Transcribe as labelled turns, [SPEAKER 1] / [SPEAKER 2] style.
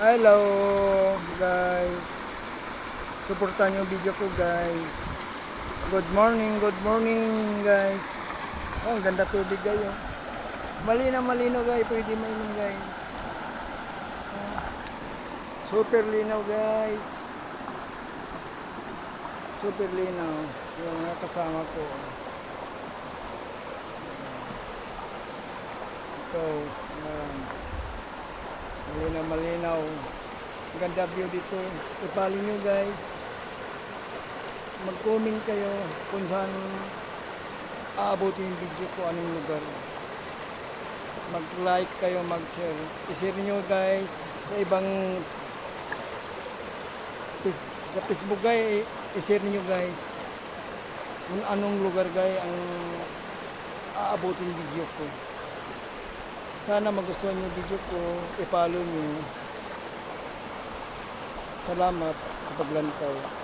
[SPEAKER 1] Hello guys. Suportahan yung video ko guys. Good morning guys. Oh, ang ganda tubig kayo. Malinaw guys, pwede mainom guys. Super linaw guys. Super linaw. Yung mga kasama ko. Ito, malinaw. Ang ganda view dito. Ipali nyo guys. Mag-comment kayo kung saan aabutin yung video ko, anong lugar. Mag-like kayo, mag-share. I-share nyo guys sa ibang sa Facebook guys, i-share niyo guys kung anong lugar guys ang aabutin yung video ko. Sana magustuhan yung video ko, i-follow nyo. Salamat sa paglantaw.